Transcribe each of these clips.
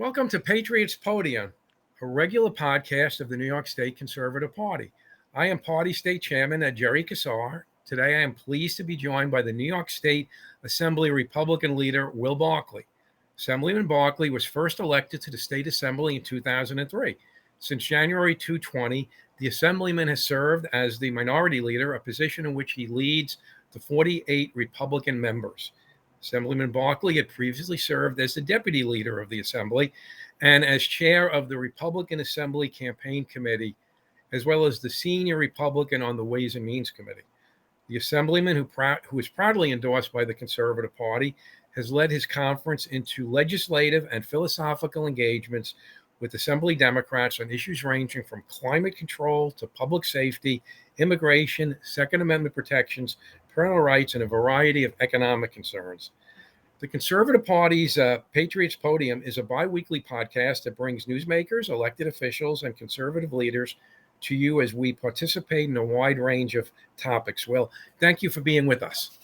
Welcome to Patriots Podium, a regular podcast of the New York State Conservative Party. I am Party State Chairman Jerry Kassar. Today I am pleased to be joined by the New York State Assembly Republican leader Will Barclay. Assemblyman Barclay was first elected to the State Assembly in 2003. Since January 2020, the Assemblyman has served as the minority leader, a position in which he leads the 48 Republican members. Assemblyman Barclay had previously served as the deputy leader of the Assembly and as chair of the Republican Assembly Campaign Committee, as well as the senior Republican on the Ways and Means Committee. The Assemblyman, who is proudly endorsed by the Conservative Party, has led his conference into legislative and philosophical engagements with Assembly Democrats on issues ranging from climate control to public safety, immigration, Second Amendment protections, parental rights, and a variety of economic concerns. The Conservative Party's Patriots Podium is a bi-weekly podcast that brings newsmakers, elected officials, and conservative leaders to you as we participate in a wide range of topics. Well, thank you for being with us.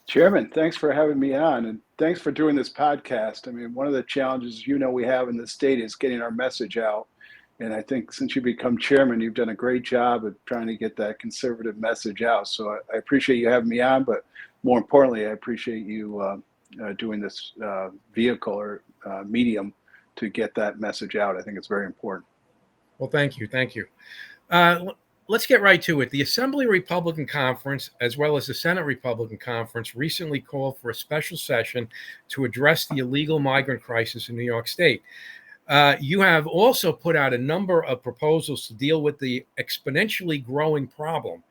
Chairman, thanks for having me on, and thanks for doing this podcast. I mean, one of the challenges we have in the state is getting our message out. And I think since you become chairman, you've done a great job of trying to get that conservative message out. So I appreciate you having me on, but more importantly, I appreciate you doing this vehicle or medium to get that message out. I think it's very important. Well, thank you. Thank you. Let's get right to it. The Assembly Republican Conference, as well as the Senate Republican Conference, recently called for a special session to address the illegal migrant crisis in New York State. You have also put out a number of proposals to deal with the exponentially growing problem.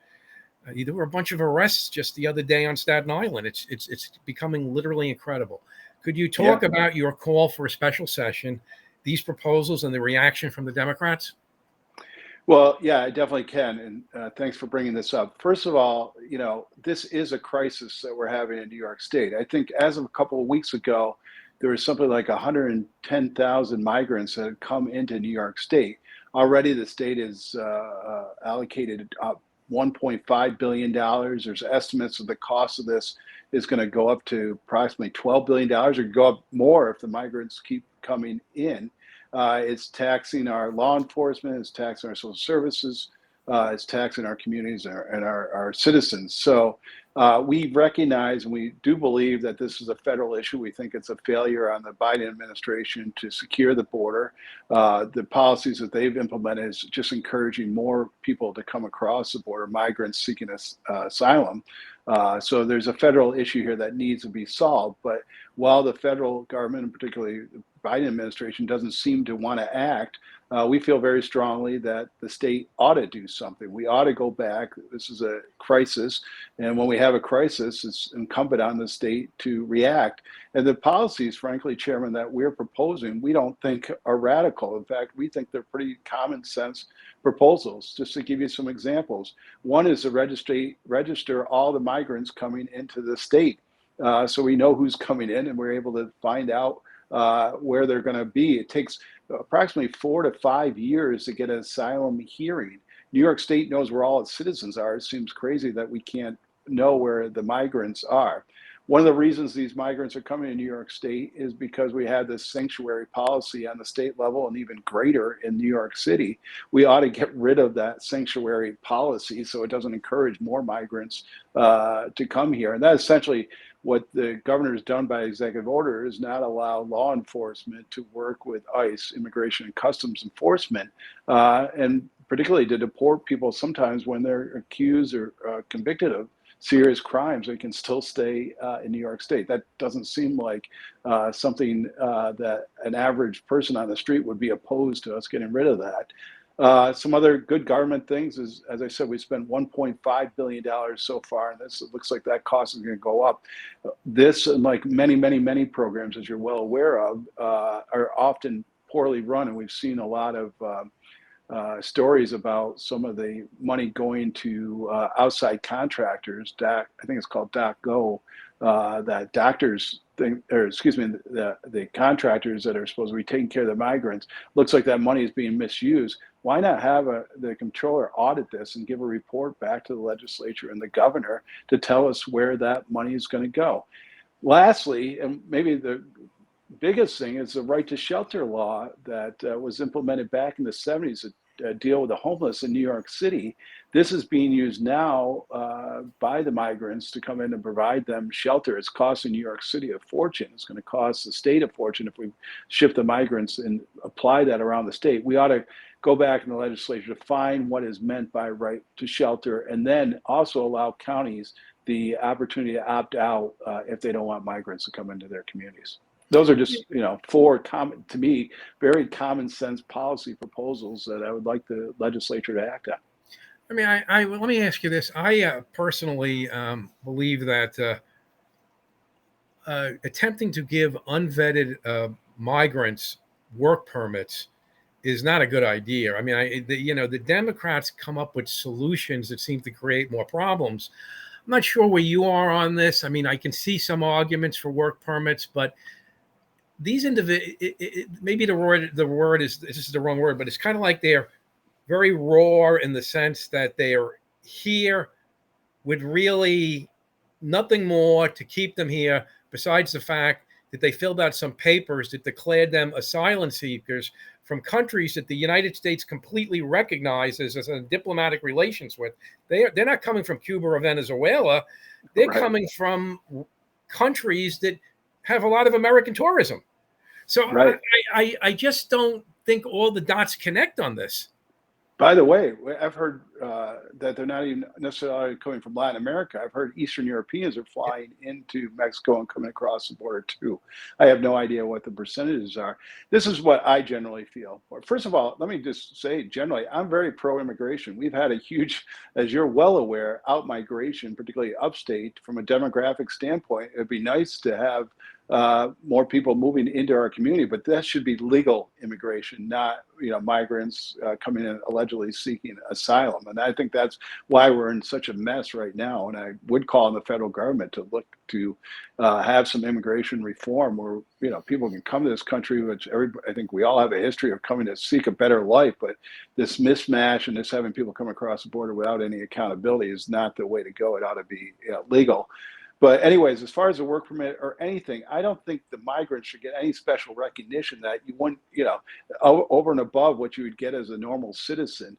There were a bunch of arrests just the other day on Staten Island. It's becoming literally incredible. Could you talk about your call for a special session, these proposals, and the reaction from the Democrats? Well, yeah, I definitely can. And thanks for bringing this up. First of all, this is a crisis that we're having in New York State. I think as of a couple of weeks ago, there was something like 110,000 migrants that had come into New York State. Already the state is allocated $1.5 billion. There's estimates of the cost of this is going to go up to approximately $12 billion or go up more if the migrants keep coming in. It's taxing our law enforcement, it's taxing our social services, it's taxing our communities and our citizens. So we recognize and we do believe that this is a federal issue. We think it's a failure on the Biden administration to secure the border. The policies that they've implemented is just encouraging more people to come across the border, migrants seeking asylum. So there's a federal issue here that needs to be solved. But while the federal government, and particularly the Biden administration, doesn't seem to want to act, we feel very strongly that the state ought to do something. We ought to go back. This is a crisis. And when we have a crisis, it's incumbent on the state to react. And the policies, frankly, Chairman, that we're proposing, we don't think are radical. In fact, we think they're pretty common sense proposals. Just to give you some examples, one is to register all the migrants coming into the state. So we know who's coming in and we're able to find out where they're going to be. It takes approximately 4 to 5 years to get an asylum hearing. New York State knows where all its citizens are. It seems crazy that we can't know where the migrants are. One of the reasons these migrants are coming to New York State is because we have this sanctuary policy on the state level and even greater in New York City. We ought to get rid of that sanctuary policy so it doesn't encourage more migrants to come here. And that essentially what the governor has done by executive order is not allow law enforcement to work with ICE, Immigration and Customs Enforcement, and particularly to deport people sometimes when they're accused or convicted of serious crimes, they can still stay in New York State. That doesn't seem like something that an average person on the street would be opposed to us getting rid of that. Some other good government things is, as I said, we spent $1.5 billion so far, and it looks like that cost is going to go up. This, and like many programs, as you're well aware of, are often poorly run, and we've seen a lot of stories about some of the money going to outside contractors. I think it's called DocGo, that doctors think, or excuse me, the contractors that are supposed to be taking care of the migrants. Looks like that money is being misused. Why not have the comptroller audit this and give a report back to the legislature and the governor to tell us where that money is going to go? Lastly, and maybe the biggest thing is the right to shelter law that was implemented back in the 70s to deal with the homeless in New York City. This is being used now by the migrants to come in and provide them shelter. It's costing New York City a fortune. It's going to cost the state a fortune if we ship the migrants and apply that around the state. We ought to go back in the legislature to find what is meant by right to shelter, and then also allow counties the opportunity to opt out if they don't want migrants to come into their communities. Those are just, four common, to me, very common sense policy proposals that I would like the legislature to act on. I mean, I let me ask you this. I personally believe that attempting to give unvetted migrants work permits is not a good idea. I mean, the Democrats come up with solutions that seem to create more problems. I'm not sure where you are on this. I mean, I can see some arguments for work permits, but these maybe the word is, this is the wrong word, but it's kind of like they're very raw in the sense that they are here with really nothing more to keep them here besides the fact that they filled out some papers that declared them asylum seekers from countries that the United States completely recognizes as diplomatic relations with. They're not coming from Cuba or Venezuela. They're Right. coming from countries that have a lot of American tourism. So Right. I just don't think all the dots connect on this. By the way, I've heard that they're not even necessarily coming from Latin America. I've heard Eastern Europeans are flying into Mexico and coming across the border too. I have no idea what the percentages are. This is what I generally feel. First of all, let me just say, generally, I'm very pro-immigration. We've had a huge, as you're well aware, out-migration, particularly upstate. From a demographic standpoint, it'd be nice to have more people moving into our community, but that should be legal immigration, not migrants coming in allegedly seeking asylum. And I think that's why we're in such a mess right now. And I would call on the federal government to look to have some immigration reform where people can come to this country, which I think we all have a history of coming to seek a better life. But this mismatch and this having people come across the border without any accountability is not the way to go. It ought to be legal. But anyways, as far as a work permit or anything, I don't think the migrants should get any special recognition that you wouldn't, over and above what you would get as a normal citizen.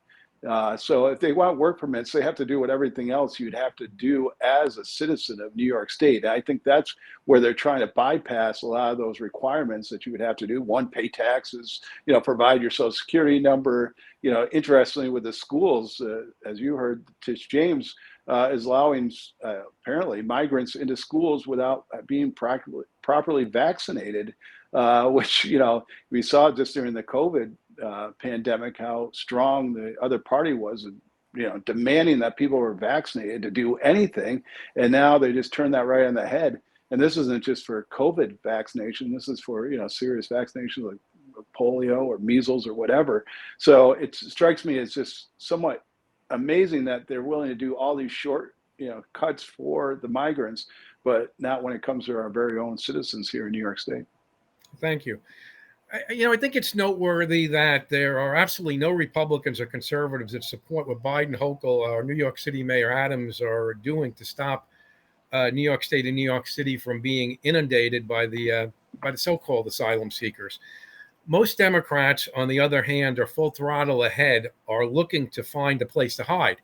So if they want work permits, they have to do what everything else you'd have to do as a citizen of New York State. And I think that's where they're trying to bypass a lot of those requirements that you would have to do. One, pay taxes, provide your social security number. Interestingly, with the schools, as you heard, Tish James, is allowing apparently migrants into schools without being properly vaccinated, which we saw just during the COVID pandemic how strong the other party was, demanding that people were vaccinated to do anything, and now they just turn that right on the head. And this isn't just for COVID vaccination; this is for serious vaccinations like polio or measles or whatever. So it strikes me as just somewhat amazing that they're willing to do all these short cuts for the migrants, but not when it comes to our very own citizens here in New York State. Thank you. I think it's noteworthy that there are absolutely no Republicans or conservatives that support what Biden, Hochul, or New York City Mayor Adams are doing to stop New York State and New York City from being inundated by the so-called asylum seekers. Most Democrats, on the other hand, are full throttle ahead, are looking to find a place to hide.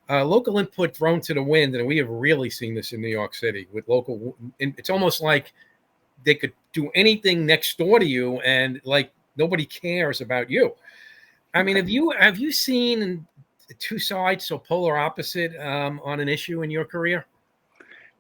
Local input thrown to the wind, and we have really seen this in New York City with local. It's almost like they could do anything next door to you, and like nobody cares about you. I mean, have you seen two sides so polar opposite on an issue in your career?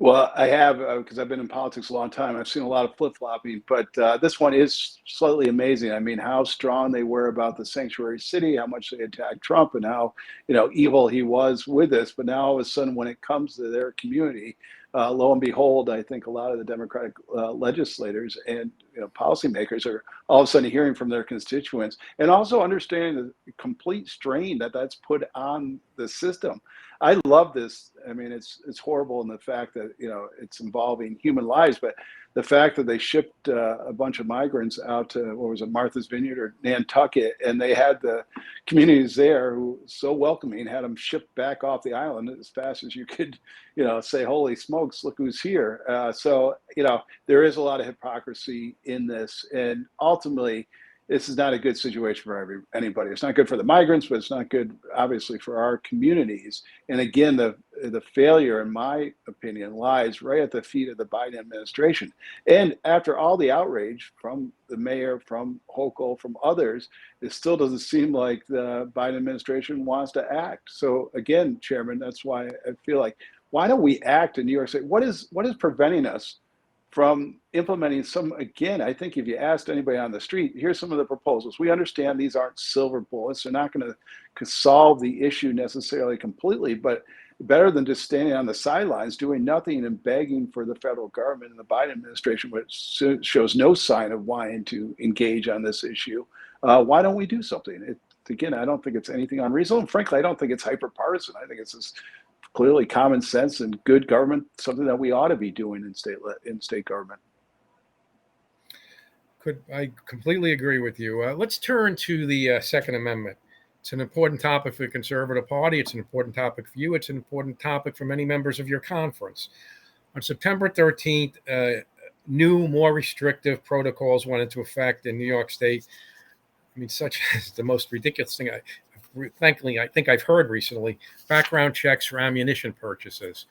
Well, I have, because I've been in politics a long time. I've seen a lot of flip-flopping, but this one is slightly amazing. I mean, how strong they were about the sanctuary city, how much they attacked Trump, and how evil he was with this. But now, all of a sudden, when it comes to their community, lo and behold, I think a lot of the Democratic legislators and policymakers are all of a sudden hearing from their constituents and also understanding the complete strain that that's put on the system. I love this. I mean, it's horrible in the fact that it's involving human lives, but the fact that they shipped a bunch of migrants out to what was it, Martha's Vineyard or Nantucket, and they had the communities there who so welcoming had them shipped back off the island as fast as you could, say, "Holy smokes, look who's here!" So there is a lot of hypocrisy in this. And ultimately, this is not a good situation for anybody. It's not good for the migrants, but it's not good, obviously, for our communities. And again, the failure, in my opinion, lies right at the feet of the Biden administration. And after all the outrage from the mayor, from Hochul, from others, it still doesn't seem like the Biden administration wants to act. So again, Chairman, that's why I feel like, why don't we act in New York State? What is preventing us from implementing some? Again, I think if you asked anybody on the street, here's some of the proposals. We understand these aren't silver bullets. They're not going to solve the issue necessarily completely, but better than just standing on the sidelines doing nothing and begging for the federal government and the Biden administration, which shows no sign of wanting to engage on this issue. Why don't we do something? Again, I don't think it's anything unreasonable. And frankly, I don't think it's hyper-partisan. I think it's just clearly common sense and good government, something that we ought to be doing in state government. I completely agree with you. Let's turn to the Second Amendment. It's an important topic for the Conservative Party. It's an important topic for you. It's an important topic for many members of your conference. On September 13th, new, more restrictive protocols went into effect in New York State. I mean, such as the most ridiculous thing thankfully, I think I've heard recently, background checks for ammunition purchases,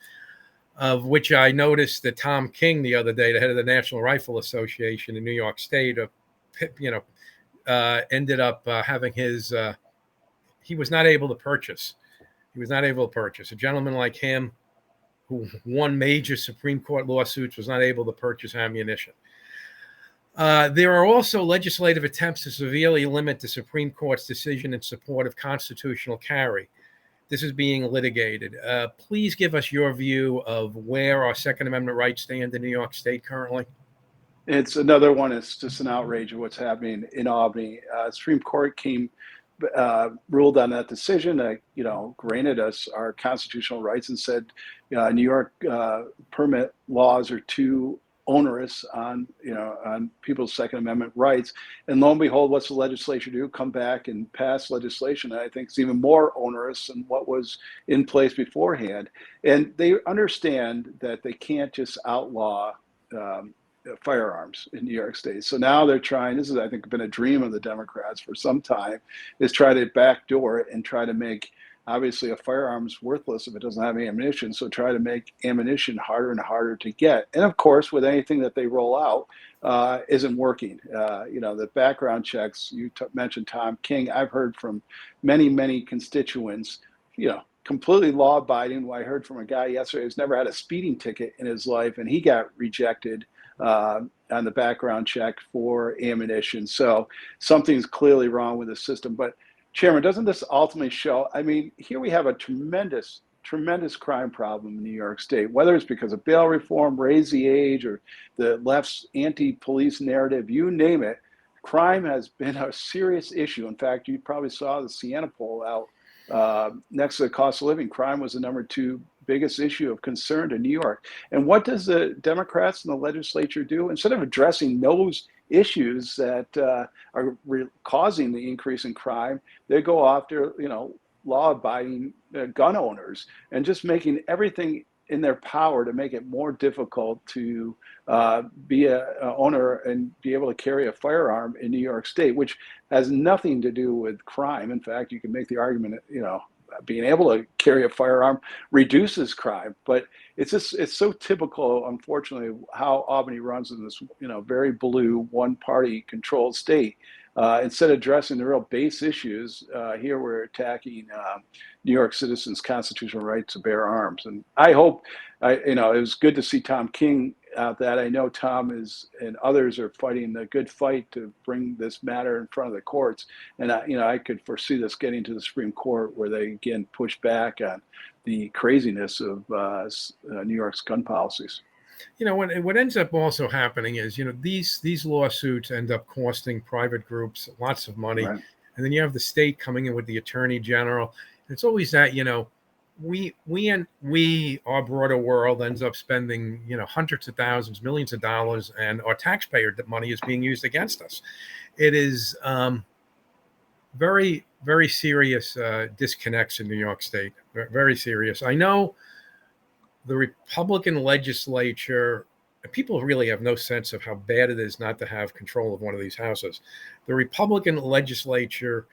of which I noticed that Tom King the other day, the head of the National Rifle Association in New York State, ended up having his, he was not able to purchase. He was not able to purchase. A gentleman like him who won major Supreme Court lawsuits was not able to purchase ammunition. There are also legislative attempts to severely limit the Supreme Court's decision in support of constitutional carry. This is being litigated. Please give us your view of where our Second Amendment rights stand in New York State currently. It's another one. It's just an outrage of what's happening in Albany. Supreme Court ruled on that decision, granted us our constitutional rights and said New York permit laws are too onerous on people's Second Amendment rights. And lo and behold, what's the legislature do? Come back and pass legislation that I think is even more onerous than what was in place beforehand. And they understand that they can't just outlaw firearms in New York State. So now they're trying, this is, I think, been a dream of the Democrats for some time, is try to backdoor it and try to make, obviously, a firearm's worthless if it doesn't have ammunition. So try to make ammunition harder and harder to get. And of course, with anything that they roll out, isn't working. The background checks, you mentioned Tom King. I've heard from many, many constituents, completely law-abiding. I heard from a guy yesterday who's never had a speeding ticket in his life, and he got rejected on the background check for ammunition. So something's clearly wrong with the system. But Chairman, doesn't this ultimately show, I mean, here we have a tremendous crime problem in New York State, whether it's because of bail reform, raise the age, or the left's anti-police narrative, you name it. Crime has been a serious issue. In fact, you probably saw the Siena poll out next to the cost of living. Crime was the number 2 biggest issue of concern to New York. And what does the Democrats in the legislature do? Instead of addressing those issues that are causing the increase in crime, they go after, law-abiding gun owners and just making everything in their power to make it more difficult to be a owner and be able to carry a firearm in New York State, which has nothing to do with crime. In fact, you can make the argument, being able to carry a firearm reduces crime, but it's so typical, unfortunately, how Albany runs in this, very blue, one-party controlled state. Instead of addressing the real base issues, here we're attacking New York citizens' constitutional right to bear arms. And I hope, it was good to see Tom King out that. I know Tom and others are fighting the good fight to bring this matter in front of the courts. And, I could foresee this getting to the Supreme Court where they, again, push back on the craziness of New York's gun policies. What ends up also happening is, these lawsuits end up costing private groups lots of money. Right. And then you have the state coming in with the attorney general. It's always that, our broader world ends up spending, hundreds of thousands, millions of dollars, and our taxpayer money is being used against us. It is very, very serious disconnects in New York State. Very serious. I know the Republican legislature people really have no sense of how bad it is not to have control of one of these houses. The Republican legislature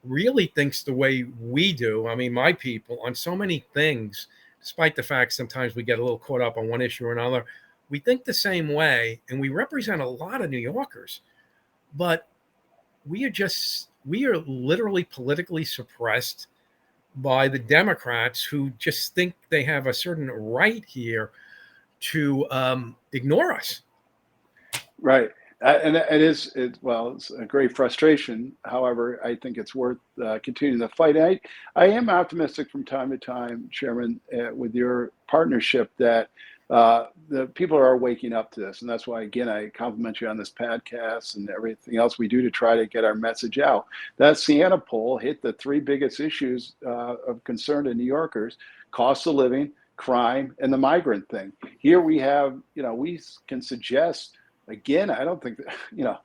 really thinks the way we do. I mean, my people on so many things, despite the fact sometimes we get a little caught up on one issue or another, we think the same way and we represent a lot of New Yorkers, but we are literally politically suppressed by the Democrats who just think they have a certain right here to ignore us. Right. And it's a great frustration. However, I think it's worth continuing the fight. I am optimistic from time to time, Chairman, with your partnership that the people are waking up to this. And that's why, again, I compliment you on this podcast and everything else we do to try to get our message out. That Siena poll hit the three biggest issues of concern to New Yorkers: cost of living, crime, and the migrant thing. Here we have, we can suggest. Again, I don't think that,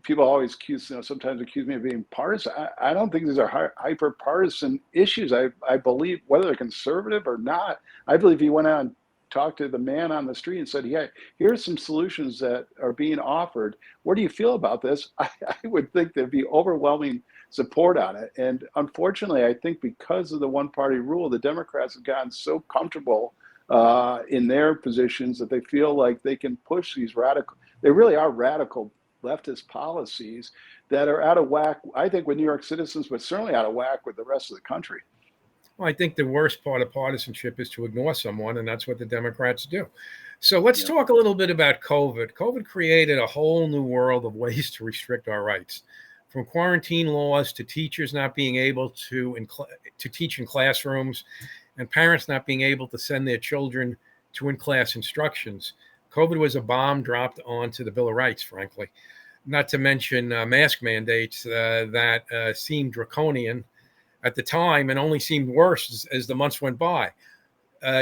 people always sometimes accuse me of being partisan. I don't think these are hyper partisan issues. I believe, whether they're conservative or not, I believe he went out and talked to the man on the street and said, "Yeah, here's some solutions that are being offered. What do you feel about this?" I would think there'd be overwhelming support on it. And unfortunately, I think because of the one party rule, the Democrats have gotten so comfortable in their positions that they feel like they can push these they really are radical leftist policies that are out of whack, I think, with New York citizens, but certainly out of whack with the rest of the country. Well, I think the worst part of partisanship is to ignore someone, and that's what the Democrats do. So let's talk a little bit about COVID. COVID created a whole new world of ways to restrict our rights, from quarantine laws to teachers not being able to teach in classrooms, and parents not being able to send their children to in-class instructions. COVID was a bomb dropped onto the Bill of Rights, frankly, not to mention mask mandates that seemed draconian at the time and only seemed worse as the months went by.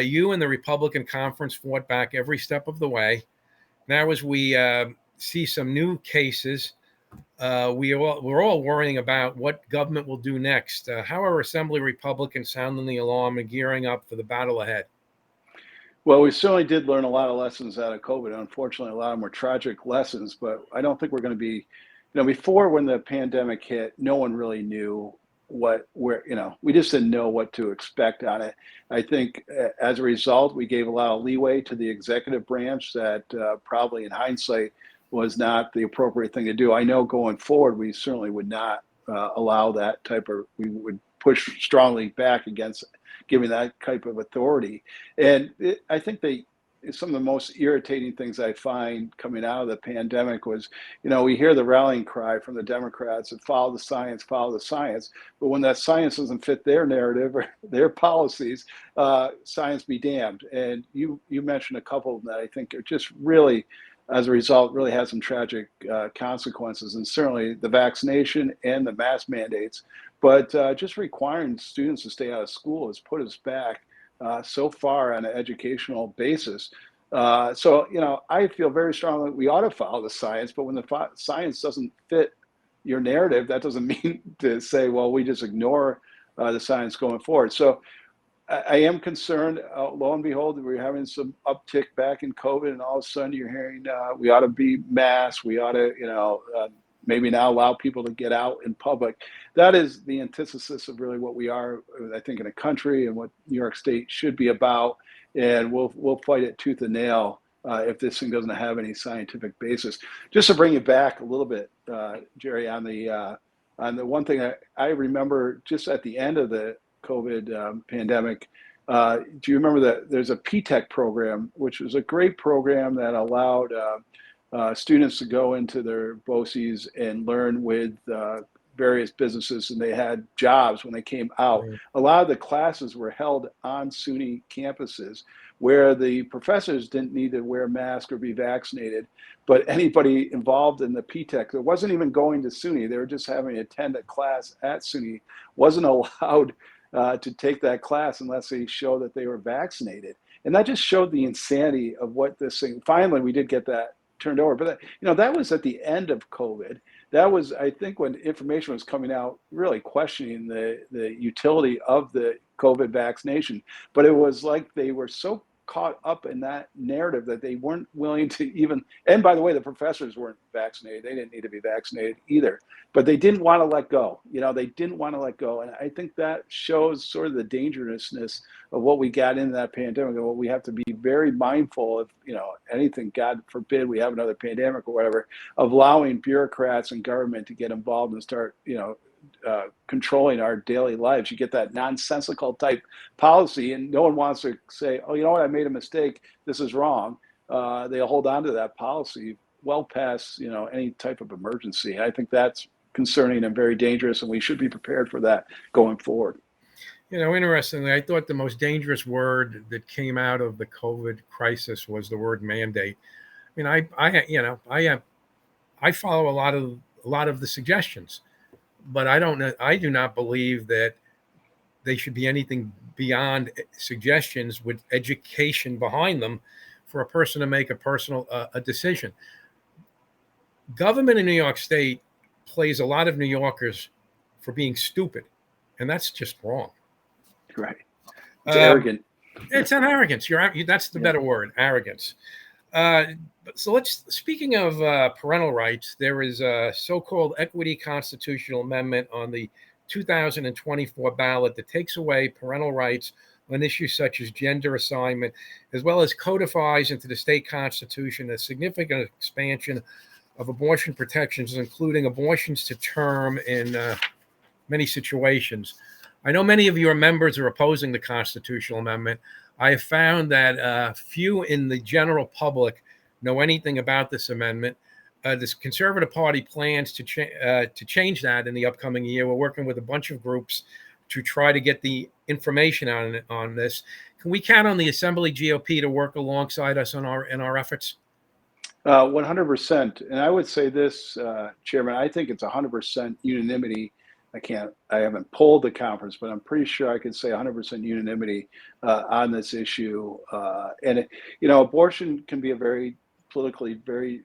You and the Republican conference fought back every step of the way. Now, as we see some new cases, we're all worrying about what government will do next. How are Assembly Republicans sounding the alarm and gearing up for the battle ahead? Well, we certainly did learn a lot of lessons out of COVID. Unfortunately, a lot of them were tragic lessons, but I don't think we're going to be, before, when the pandemic hit, no one really knew we just didn't know what to expect on it. I think as a result, we gave a lot of leeway to the executive branch that probably in hindsight was not the appropriate thing to do. I know going forward, we certainly would not allow that we would push strongly back against giving that type of authority. And I think some of the most irritating things I find coming out of the pandemic was, we hear the rallying cry from the Democrats of follow the science, follow the science. But when that science doesn't fit their narrative or their policies, science be damned. And you mentioned a couple of them that I think are just really, as a result, really has some tragic consequences. And certainly the vaccination and the mask mandates. But just requiring students to stay out of school has put us back so far on an educational basis. So, I feel very strongly we ought to follow the science, but when the science doesn't fit your narrative, that doesn't mean to say, well, we just ignore the science going forward. So I am concerned. Lo and behold, we're having some uptick back in COVID, and all of a sudden you're hearing we ought to be masked. We ought to, maybe now allow people to get out in public. That is the antithesis of really what we are, I think, in a country and what New York State should be about. And we'll fight it tooth and nail if this thing doesn't have any scientific basis. Just to bring it back a little bit, Jerry, on the one thing I remember just at the end of the COVID pandemic. Do you remember that there's a P-TECH program, which was a great program that allowed students to go into their BOCES and learn with various businesses, and they had jobs when they came out. Right. A lot of the classes were held on SUNY campuses where the professors didn't need to wear masks or be vaccinated, but anybody involved in the P-TECH that wasn't even going to SUNY, they were just having to attend a class at SUNY, wasn't allowed to take that class unless they show that they were vaccinated. And that just showed the insanity of what this thing, finally we did get that turned over. But that was at the end of COVID. That was, I think, when information was coming out, really questioning the utility of the COVID vaccination. But it was like they were so caught up in that narrative that they weren't willing to even, and by the way, the professors weren't vaccinated. They didn't need to be vaccinated either, but they didn't want to let go. They didn't want to let go. And I think that shows sort of the dangerousness of what we got into that pandemic and what we have to be very mindful of, anything, God forbid, we have another pandemic or whatever, of allowing bureaucrats and government to get involved and start, controlling our daily lives. You get that nonsensical type policy, and no one wants to say, "Oh, you know what? I made a mistake. This is wrong." They'll hold on to that policy well past any type of emergency. I think that's concerning and very dangerous, and we should be prepared for that going forward. Interestingly, I thought the most dangerous word that came out of the COVID crisis was the word mandate. I mean, I follow a lot of the suggestions, but I do not believe that they should be anything beyond suggestions with education behind them for a person to make a decision. Government in New York State plays a lot of New Yorkers for being stupid, and that's just wrong. Right. It's arrogant. It's an arrogance. That's the better word, arrogance. So speaking of parental rights, there is a so-called equity constitutional amendment on the 2024 ballot that takes away parental rights on issues such as gender assignment, as well as codifies into the state constitution a significant expansion of abortion protections, including abortions to term in many situations. I know many of your members are opposing the constitutional amendment. I have found that few in the general public know anything about this amendment. This Conservative Party plans to change that in the upcoming year. We're working with a bunch of groups to try to get the information on this. Can we count on the Assembly GOP to work alongside us in our efforts? 100%. And I would say this, Chairman, I think it's 100% unanimity. I haven't polled the conference, but I'm pretty sure I can say 100% unanimity on this issue. Abortion can be a very politically very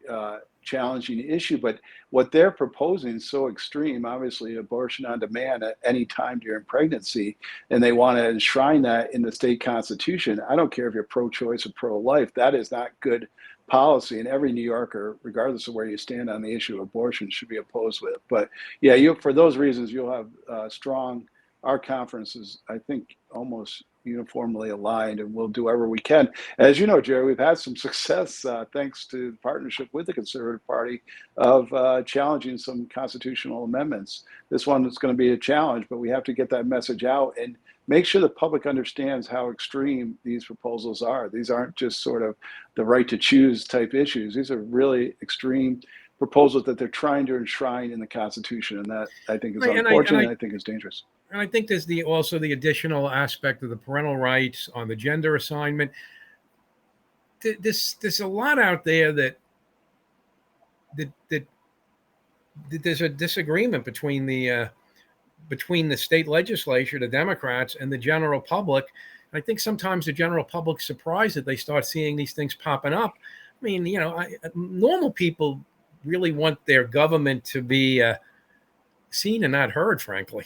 challenging issue, but what they're proposing is so extreme. Obviously, abortion on demand at any time during pregnancy, and they want to enshrine that in the state constitution. I don't care if you're pro-choice or pro-life. That is not good policy, and every New Yorker, regardless of where you stand on the issue of abortion, should be opposed with it. But yeah, for those reasons, you'll have our conference is, I think, almost uniformly aligned, and we'll do whatever we can. As you know, Jerry, we've had some success thanks to the partnership with the Conservative Party of challenging some constitutional amendments. This one is going to be a challenge, but we have to get that message out and make sure the public understands how extreme these proposals are. These aren't just sort of the right to choose type issues. These are really extreme proposals that they're trying to enshrine in the Constitution, and that I think is unfortunate, and I think is dangerous. And I think there's also the additional aspect of the parental rights on the gender assignment. There's a lot out there that there's a disagreement between the state legislature, the Democrats, and the general public. And I think sometimes the general public's surprised that they start seeing these things popping up. I mean, normal people really want their government to be seen and not heard, frankly.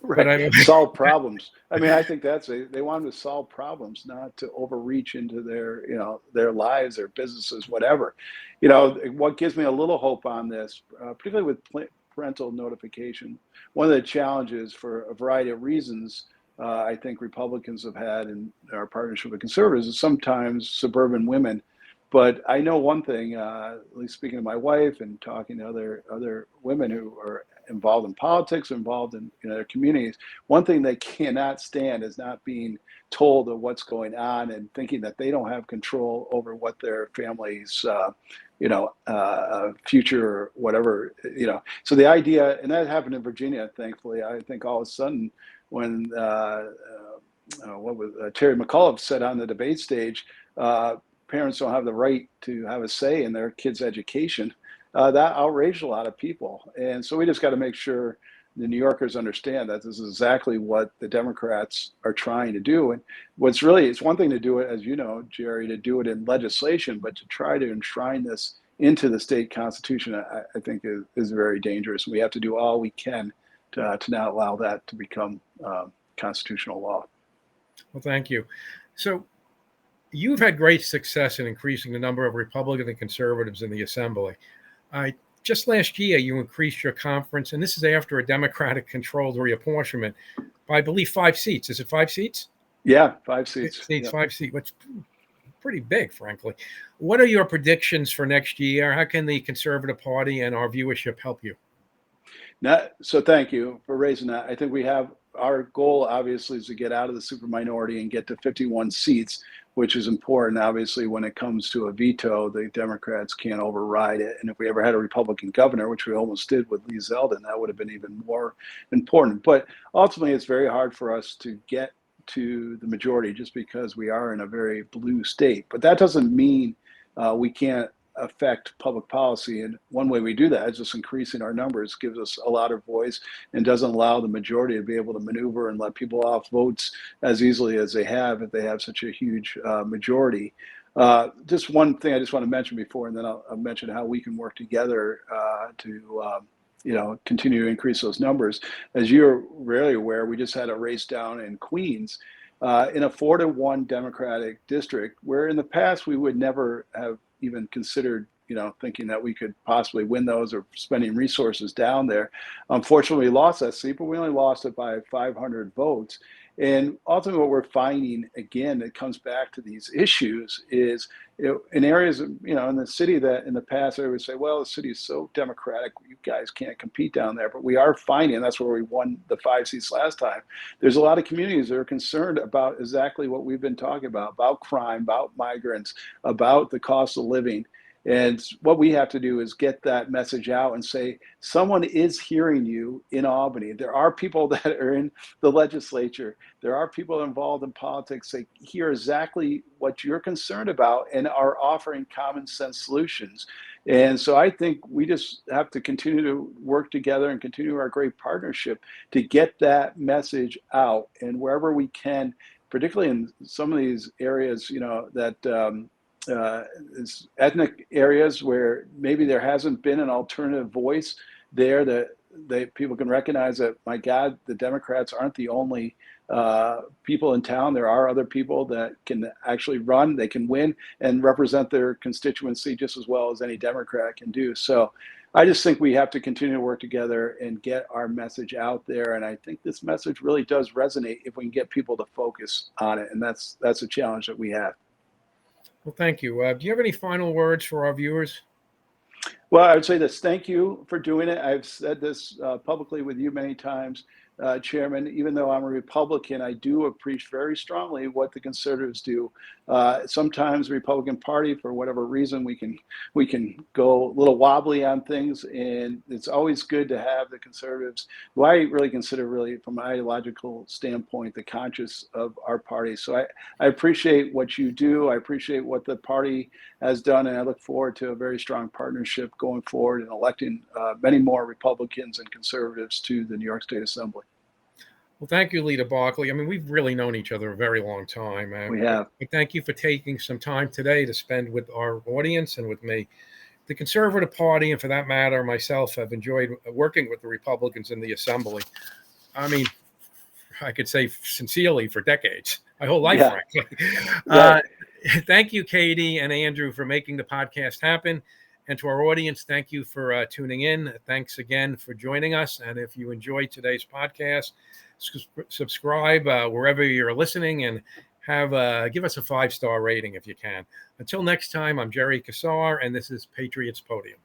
Right. But solve problems. I mean, I think they want them to solve problems, not to overreach into their lives, their businesses, whatever. What gives me a little hope on this, particularly with parental notification, one of the challenges for a variety of reasons I think Republicans have had in our partnership with conservatives is sometimes suburban women. But I know one thing, at least speaking to my wife and talking to other women who are involved in politics, involved in their communities, one thing they cannot stand is not being told of what's going on and thinking that they don't have control over what their family's future or whatever, So the idea, and that happened in Virginia, thankfully, I think all of a sudden when Terry McAuliffe said on the debate stage, parents don't have the right to have a say in their kids' education, that outraged a lot of people. And so we just got to make sure the New Yorkers understand that this is exactly what the Democrats are trying to do. And it's one thing to do it, as you know, Jerry, to do it in legislation, but to try to enshrine this into the state constitution, I think is very dangerous. We have to do all we can to not allow that to become constitutional law. Well, thank you. So You've had great success in increasing the number of Republican and conservatives in the assembly. Just last year, you increased your conference, and this is after a Democratic-controlled reapportionment by, I believe, 5 seats. Is it 5 seats? Yeah, 5 seats. Yep. 5 seats, which pretty big, frankly. What are your predictions for next year? How can the Conservative Party and our viewership help you? So thank you for raising that. I think we have our goal, obviously, is to get out of the super minority and get to 51 seats, which is important. Obviously, when it comes to a veto, the Democrats can't override it. And if we ever had a Republican governor, which we almost did with Lee Zeldin, that would have been even more important. But ultimately, it's very hard for us to get to the majority just because we are in a very blue state. But that doesn't mean we can't affect public policy. And one way we do that is just increasing our numbers, gives us a lot of voice and doesn't allow the majority to be able to maneuver and let people off votes as easily as they have if they have such a huge majority. Just one thing I just want to mention before, and then I'll mention how we can work together to continue to increase those numbers. As you're rarely aware, we just had a race down in Queens in a 4-1 Democratic district, where in the past we would never have even considered, thinking that we could possibly win those or spending resources down there. Unfortunately, we lost that seat, but we only lost it by 500 votes. And ultimately, what we're finding, again, it comes back to these issues, is in areas, in the city that in the past, I would say, well, the city is so democratic, you guys can't compete down there. But we are finding, and that's where we won the 5 seats last time, there's a lot of communities that are concerned about exactly what we've been talking about crime, about migrants, about the cost of living. And what we have to do is get that message out and say, someone is hearing you in Albany. There are people that are in the legislature. There are people involved in politics that hear exactly what you're concerned about and are offering common sense solutions. And so I think we just have to continue to work together and continue our great partnership to get that message out. And wherever we can, particularly in some of these areas, that ethnic areas where maybe there hasn't been an alternative voice there, that people can recognize that, my God, the Democrats aren't the only people in town. There are other people that can actually run, they can win and represent their constituency just as well as any Democrat can do. So I just think we have to continue to work together and get our message out there. And I think this message really does resonate if we can get people to focus on it. And that's a challenge that we have. Well, thank you. Do you have any final words for our viewers? Well, I would say this. Thank you for doing it. I've said this publicly with you many times, Chairman. Even though I'm a Republican, I do appreciate very strongly what the conservatives do. Sometimes the Republican Party, for whatever reason, we can go a little wobbly on things, and it's always good to have the conservatives, who I really consider, really from an ideological standpoint, the conscience of our party. So I appreciate what you do. I appreciate what the party has done, and I look forward to a very strong partnership going forward and electing many more Republicans and conservatives to the New York State Assembly. Well, thank you, Leader Barclay. I mean, we've really known each other a very long time. We have. But thank you for taking some time today to spend with our audience and with me. The Conservative Party, and for that matter, myself, have enjoyed working with the Republicans in the Assembly. I mean, I could say sincerely for decades, my whole life, frankly. Right. Thank you, Katie and Andrew, for making the podcast happen. And to our audience, thank you for tuning in. Thanks again for joining us. And if you enjoyed today's podcast, subscribe wherever you're listening, and give us a 5-star rating if you can. Until next time, I'm Jerry Kassar, and this is Patriots Podium.